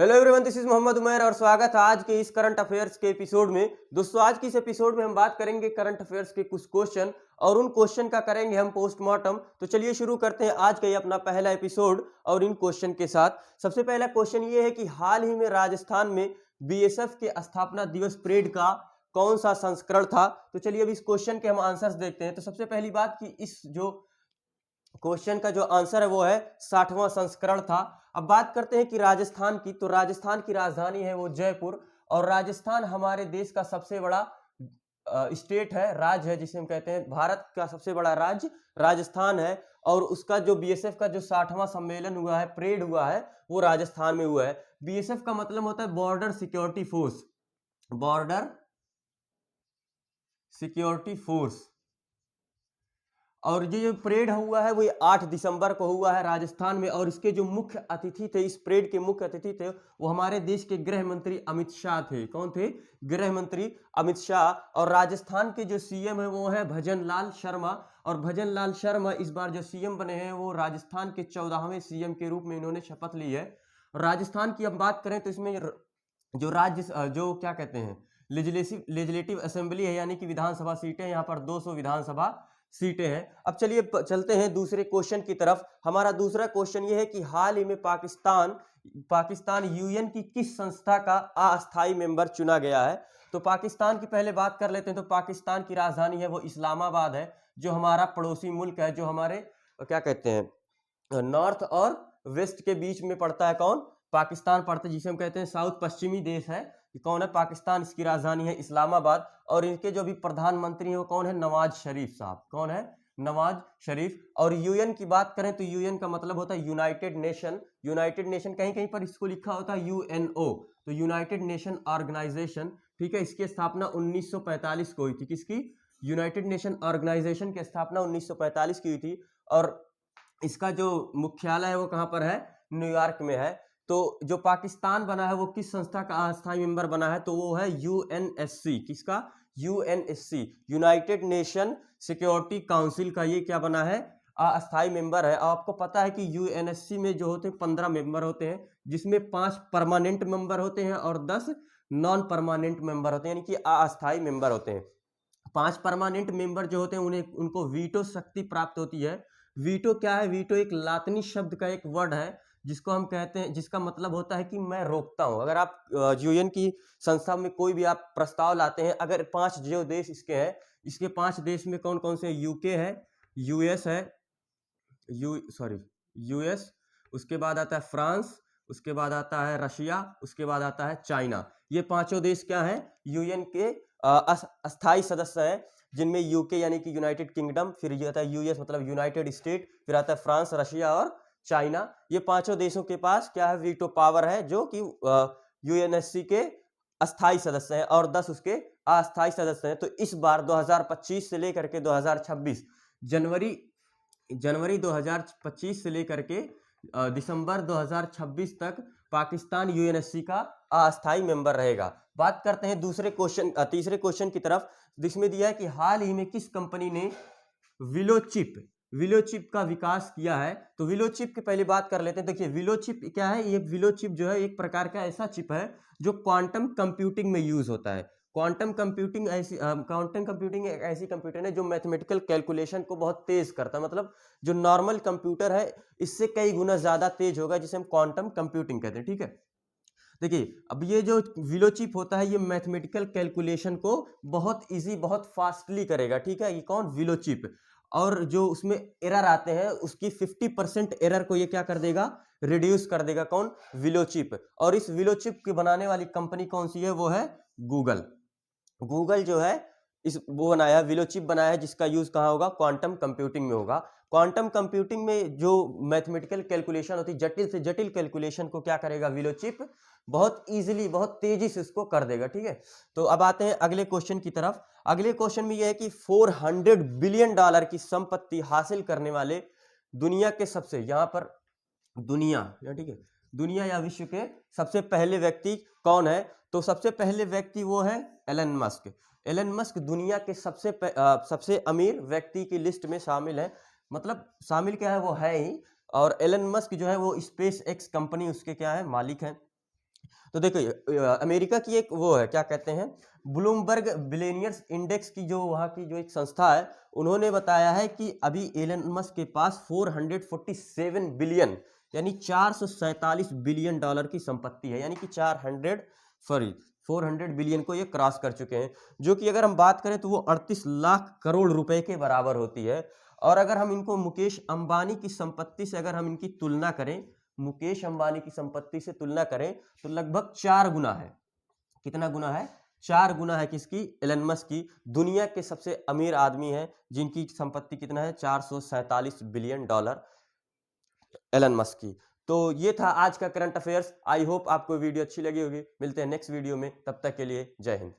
Hello everyone, this is Mohammad Umair और स्वागत है आज के इस करंट अफेयर्स के एपिसोड में। दोस्तों, आज की इस एपिसोड में हम बात करेंगे करंट अफेयर्स के कुछ क्वेश्चन और उन क्वेश्चन का करेंगे हम पोस्टमार्टम। तो चलिए शुरू करते हैं आज का ये अपना पहला एपिसोड और इन क्वेश्चन के साथ। सबसे पहला क्वेश्चन ये है कि हाल ही में राजस्थान में बीएसएफ के स्थापना दिवस परेड का कौन सा संस्करण था। तो चलिए अब इस क्वेश्चन के हम आंसर्स देखते हैं। तो सबसे पहली बात कि इस जो क्वेश्चन का जो आंसर है वो है 60वां संस्करण था। अब बात करते हैं कि राजस्थान की, तो राजस्थान की राजधानी है वो जयपुर और राजस्थान हमारे देश का सबसे बड़ा स्टेट है, राज्य है, जिसे हम कहते हैं भारत का सबसे बड़ा राज्य राजस्थान है। और उसका जो बीएसएफ का जो 60वां सम्मेलन हुआ है, परेड हुआ है, वो राजस्थान में हुआ है। बीएसएफ का मतलब होता है border security force, border security force. और ये जो परेड हुआ है वो 8 दिसंबर को हुआ है राजस्थान में। और इसके जो मुख्य अतिथि थे, इस परेड के मुख्य अतिथि थे, वो हमारे देश के गृह मंत्री अमित शाह थे। कौन थे? गृह मंत्री अमित शाह। और राजस्थान के जो सीएम है वो है भजन लाल शर्मा। और भजन लाल शर्मा इस बार जो सीएम बने हैं वो राजस्थान के 14वें सीएम के रूप में इन्होंने शपथ ली है। और राजस्थान की अब बात करें तो इसमें जो राज्य जो क्या कहते हैं लेजिस्लेटिव असेंबली है, यानी कि विधानसभा सीटें, यहाँ पर 200 विधानसभा सीटें हैं। अब चलिए चलते हैं दूसरे क्वेश्चन की तरफ। हमारा दूसरा क्वेश्चन ये है कि हाल ही में पाकिस्तान यूएन की किस संस्था का अस्थायी मेंबर चुना गया है। तो पाकिस्तान की पहले बात कर लेते हैं। तो पाकिस्तान की राजधानी है वो इस्लामाबाद है, जो हमारा पड़ोसी मुल्क है, जो हमारे क्या कहते हैं नॉर्थ और वेस्ट के बीच में पड़ता है। कौन? पाकिस्तान पड़ता है, जिसे हम कहते हैं साउथ पश्चिमी देश है। कौन है? पाकिस्तान। इसकी राजधानी है इस्लामाबाद। और इनके जो भी प्रधानमंत्री हैं वो कौन है? नवाज शरीफ साहब। कौन है? नवाज शरीफ। और यूएन की बात करें तो यूएन का मतलब होता है यूनाइटेड नेशन। यूनाइटेड नेशन कहीं कहीं पर इसको लिखा होता है यूएनओ, तो यूनाइटेड नेशन ऑर्गेनाइजेशन। ठीक है, इसकी स्थापना 1945 को हुई थी। किसकी? यूनाइटेड नेशन ऑर्गेनाइजेशन की स्थापना 1945 की हुई थी। और इसका जो मुख्यालय है वो कहाँ पर है? न्यूयॉर्क में है। तो जो पाकिस्तान बना है वो किस संस्था का अस्थायी मेंबर बना है? तो वो है यूएनएससी। किसका? UNSC, United nation security council का ये क्या बना है? अस्थायी मेंबर है। आपको पता है कि यूएनएससी में जो होते हैं 15 मेंबर होते हैं, जिसमें 5 परमानेंट मेंबर होते हैं और 10 नॉन परमानेंट मेंबर होते हैं, यानी कि अस्थायी मेंबर होते हैं। 5 परमानेंट मेंबर जो होते हैं उनको वीटो शक्ति प्राप्त होती है। वीटो क्या है? वीटो एक लातिनी शब्द का एक वर्ड है, जिसको हम कहते हैं, जिसका मतलब होता है कि मैं रोकता हूं। अगर आप यूएन की संस्था में कोई भी आप प्रस्ताव लाते हैं, अगर 5 जो देश इसके हैं, इसके 5 देश में कौन कौन से? यूके है, यूएस है, यूएस, उसके बाद आता है फ्रांस, उसके बाद आता है रशिया, उसके बाद आता है चाइना। ये 5 देश क्या हैं? यूएन के अस्थायी सदस्य हैं, जिनमें यूके यानी कि यूनाइटेड किंगडम, फिर ये आता है यूएस मतलब यूनाइटेड स्टेट, फिर आता है फ्रांस, रशिया और चाइना। ये 5 देशों के पास क्या है? वीटो पावर है, जो कि यूएनएससी के अस्थायी सदस्य हैं और 10 उसके अस्थायी सदस्य हैं। तो इस बार 2025 से लेकर के 2026 जनवरी 2025 से लेकर के दिसंबर 2026 तक पाकिस्तान यूएनएससी का अस्थायी मेंबर रहेगा। बात करते हैं तीसरे क्वेश्चन की तरफ, जिसमें दिया है कि हाल ही में किस कंपनी ने विलोचिप का विकास किया है। तो विलोचिप की पहले बात कर लेते हैं। देखिए विलोचिप क्या है? ये विलोचिप जो है एक प्रकार का ऐसा चिप है जो क्वांटम कंप्यूटिंग में यूज होता है। क्वांटम कंप्यूटिंग एक ऐसी कंप्यूटर है जो मैथमेटिकल कैलकुलेशन को बहुत तेज करता है। मतलब जो नॉर्मल कंप्यूटर है इससे कई गुना ज्यादा तेज होगा, जिसे हम क्वांटम कंप्यूटिंग कहते हैं। ठीक है, देखिए अब ये जो विलोचिप होता है ये मैथमेटिकल कैलकुलेशन को बहुत इजी, बहुत फास्टली करेगा। ठीक है, ये कौन? विलोचिप। और जो उसमें एरर आते हैं उसकी 50% एरर को ये क्या कर देगा? रिड्यूस कर देगा। कौन? विलोचिप। और इस विलोचिप की बनाने वाली कंपनी कौन सी है? वो है गूगल। गूगल जो है वो बनाया, विलोचिप बनाया है, जिसका यूज कहाँ होगा? क्वांटम कंप्यूटिंग में होगा। क्वांटम कंप्यूटिंग में जो मैथमेटिकल कैलकुलेशन होती है, जटिल से जटिल कैलकुलेशन को क्या करेगा? विलोचिप बहुत इजीली, बहुत तेजी से उसको कर देगा। ठीक है, तो अब आते हैं अगले क्वेश्चन की तरफ। अगले क्वेश्चन में यह है कि 400 बिलियन डॉलर की संपत्ति हासिल करने वाले दुनिया के सबसे, यहां पर दुनिया, ठीक है, दुनिया या विश्व के सबसे पहले व्यक्ति कौन है? तो सबसे पहले व्यक्ति वो है एलन मस्क। एलन मस्क दुनिया के सबसे अमीर व्यक्ति की लिस्ट में शामिल है। मतलब शामिल क्या है? वो है ही। और एलन मस्क जो है वो स्पेस एक्स कंपनी उसके क्या है? मालिक हैं। तो देखिए अमेरिका की एक वो है, क्या कहते हैं, ब्लूमबर्ग बिलियनियर्स इंडेक्स की जो वहाँ की जो एक संस्था है, उन्होंने बताया है कि अभी एलन मस्क के पास 447 बिलियन यानी 447 बिलियन डॉलर की संपत्ति है, यानी कि 400 बिलियन को ये क्रॉस कर चुके हैं, जो कि अगर हम बात करें तो वो 38 लाख करोड़ रुपए के बराबर होती है। और अगर हम इनको मुकेश अंबानी की संपत्ति से अगर हम इनकी तुलना करें, मुकेश अंबानी की संपत्ति से तुलना करें तो लगभग 4 गुना है। कितना गुना है? 4 गुना है किसकी? एलन मस्क की। दुनिया के सबसे अमीर आदमी हैं जिनकी संपत्ति कितना है? 447 बिलियन डॉलर एलन मस्क की। तो ये था आज का करंट अफेयर्स। आई होप आपको वीडियो अच्छी लगी होगी। मिलते हैं नेक्स्ट वीडियो में, तब तक के लिए जय हिंद।